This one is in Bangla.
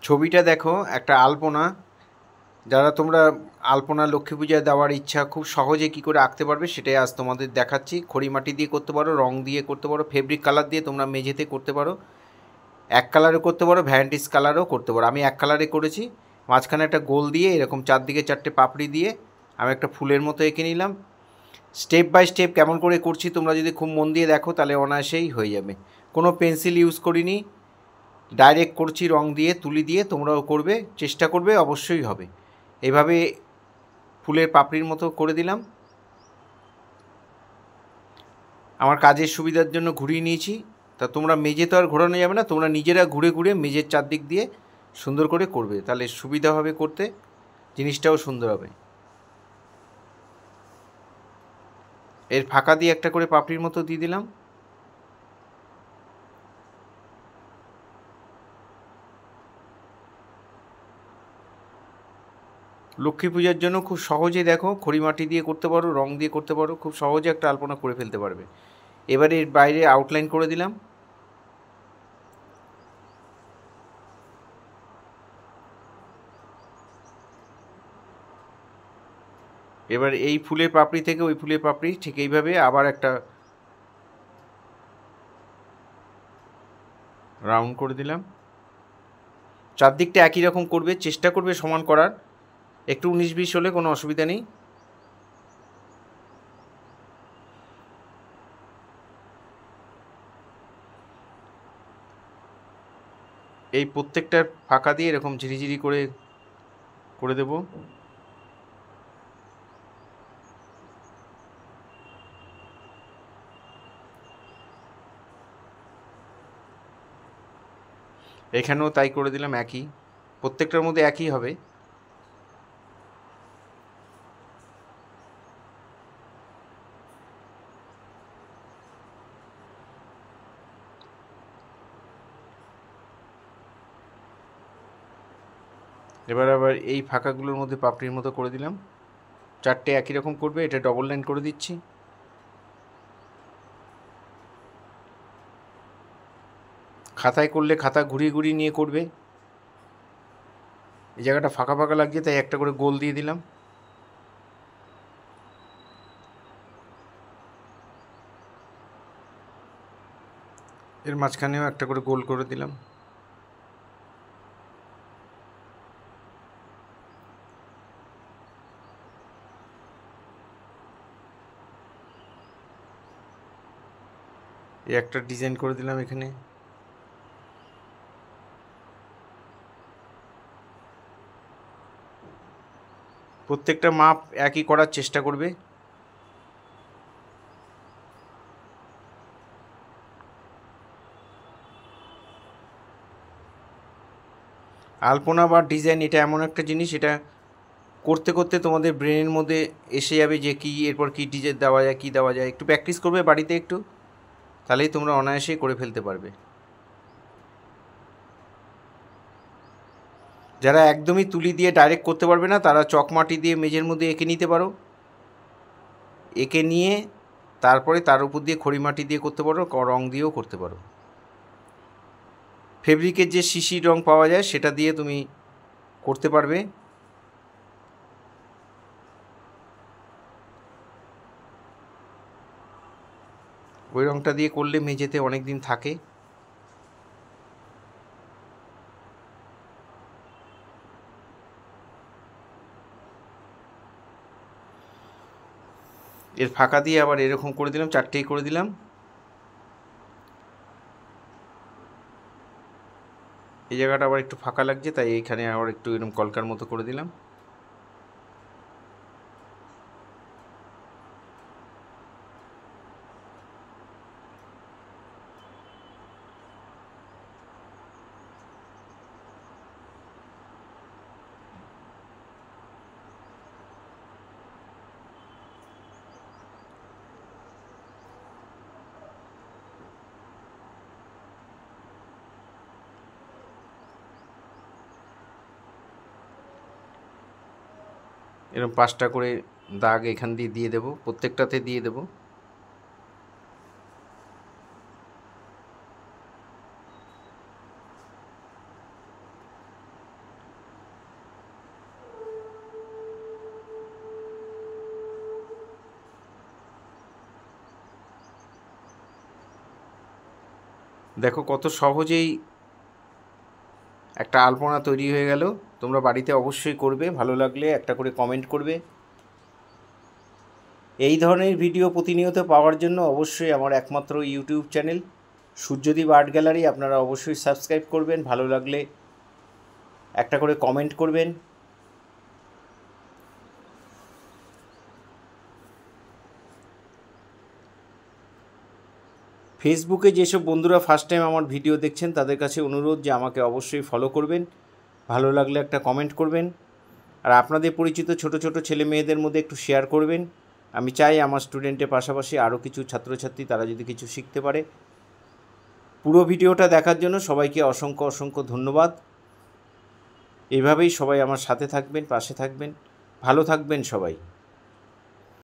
ছবিটা দেখো, একটা আলপনা। যারা তোমরা আলপনা লক্ষ্মী পূজায় দেওয়ার ইচ্ছা খুব সহজে কি করে আঁকতে পারবে সেটাই আজ তোমাদের দেখাচ্ছি। খড়ি মাটি দিয়ে করতে পারো, রং দিয়ে করতে পারো, ফেব্রিক কালার দিয়ে তোমরা মেঝেতে করতে পারো, এক কালারও করতে পারো, ভ্যারাইটিস কালারও করতে পারো। আমি এক কালারে করেছি। মাঝখানে একটা গোল দিয়ে এরকম চারদিকে চারটে পাপড়ি দিয়ে আমি একটা ফুলের মতো এঁকে নিলাম। স্টেপ বাই স্টেপ কেমন করে করছি তোমরা যদি খুব মন দিয়ে দেখো তাহলে অনায়াসেই হয়ে যাবে। কোনো পেন্সিল ইউজ করিনি, ডাইরেক্ট করছি রং দিয়ে, তুলি দিয়ে। তোমরাও করবে, চেষ্টা করবে, অবশ্যই হবে। এভাবে ফুলের পাপড়ির মতো করে দিলাম। আমার কাজের সুবিধার জন্য ঘুরিয়ে নিয়েছি। তা তোমরা মেঝে তো আর ঘোরানো যাবে না, তোমরা নিজেরা ঘুরে ঘুরে মেঝের চারদিক দিয়ে সুন্দর করে করবে, তাহলে সুবিধা হবে করতে, জিনিসটাও সুন্দর হবে। এর ফাঁকা দিয়ে একটা করে পাপড়ির মতো দিয়ে দিলাম। লক্ষ্মী পূজার জন্য খুব সহজে দেখো, খড়ি মাটি দিয়ে করতে পারো, রং দিয়ে করতে পারো, খুব সহজে একটা আলপনা করে ফেলতে পারবে। এবারে এর বাইরে আউটলাইন করে দিলাম। এবার এই ফুলের পাপড়ি থেকে ওই ফুলের পাপড়ি ঠিক এইভাবে আবার একটা রাউন্ড করে দিলাম। চারদিকটা একই রকম করবে, চেষ্টা করবে সমান করার। একটু 19-20 হলে কোনো অসুবিধা নেই। এই প্রত্যেকটার ফাঁকা দিয়ে এরকম ঝিরিঝিরি করে করে দেব। এখানেও তাই করে দিলাম, একই, প্রত্যেকটার মধ্যে একই হবে। এবার আবার এই ফাঁকাগুলোর মধ্যে পাপড়ির মতো করে দিলাম। চারটে একই রকম করবে, এটা ডবল লাইন করে দিচ্ছি। খাতায় করলে খাতা ঘুরিয়ে ঘুরিয়ে নিয়ে করবে। এই জায়গাটা ফাঁকা ফাঁকা লাগছে তাই একটা করে গোল দিয়ে দিলাম। এর মাঝখানেও একটা করে গোল করে দিলাম। এই একটা ডিজাইন করে দিলাম এখানে। প্রত্যেকটা মাপ একই করার চেষ্টা করবে। আলপনা বা ডিজাইন এটা এমন একটা জিনিস, এটা করতে করতে তোমাদের ব্রেনের মধ্যে এসে যাবে যে কী এরপর কী ডিজাইন দেওয়া যায়, কী দেওয়া যায়। একটু প্র্যাকটিস করবে বাড়িতে একটু, তাহলেই তোমরা অনায়াসেই করে ফেলতে পারবে। যারা একদমই তুলি দিয়ে ডাইরেক্ট করতে পারবে না তারা চকমাটি দিয়ে মেঝের মধ্যে এঁকে নিতে পারো। এঁকে নিয়ে তারপরে তার উপর দিয়ে খড়ি মাটি দিয়ে করতে পারো, রং দিয়েও করতে পারো। ফেব্রিকের যে শিশির রং পাওয়া যায় সেটা দিয়ে তুমি করতে পারবে। ওই রংটা দিয়ে করলে মেঝেতে অনেক দিন থাকে। এর ফাঁকা দিয়ে আবার এরকম করে দিলাম, চারটেই করে দিলাম। এই জায়গাটা আবার একটু ফাঁকা লাগছে তাই এইখানে আবার একটু এরকম কলকার মতো করে দিলাম। এরকম 5টা করে দাগ এখান দিয়ে দিয়ে দেবো, প্রত্যেকটাতে দিয়ে দেবো। দেখো কত সহজেই একটা আলপনা তৈরি হয়ে গেল। তোমরা বাড়িতে অবশ্যই করবে, ভালো লাগলে একটা করে কমেন্ট করবে। এই ধরনের ভিডিও প্রতিনিয়ত পাওয়ার জন্য অবশ্যই আমার একমাত্র YouTube channel Suryadip art gallery আপনারা অবশ্যই সাবস্ক্রাইব করবেন, ভালো লাগলে একটা করে কমেন্ট করবেন। ফেসবুকে যেসব বন্ধুরা ফার্স্ট টাইম আমার ভিডিও দেখছেন তাদের কাছে অনুরোধ যে আমাকে অবশ্যই ফলো করবেন, ভালো লাগলে একটা কমেন্ট করবেন, আর আপনাদের পরিচিত ছোট ছোট ছেলে মেয়েদের মধ্যে একটু শেয়ার করবেন। আমি চাই আমার স্টুডেন্টের পাশাপাশি আরও কিছু ছাত্রছাত্রী তারা যদি কিছু শিখতে পারে। পুরো ভিডিওটা দেখার জন্য সবাইকে অসংখ্য অসংখ্য ধন্যবাদ। এইভাবেই সবাই আমার সাথে থাকবেন, পাশে থাকবেন, ভালো থাকবেন সবাই।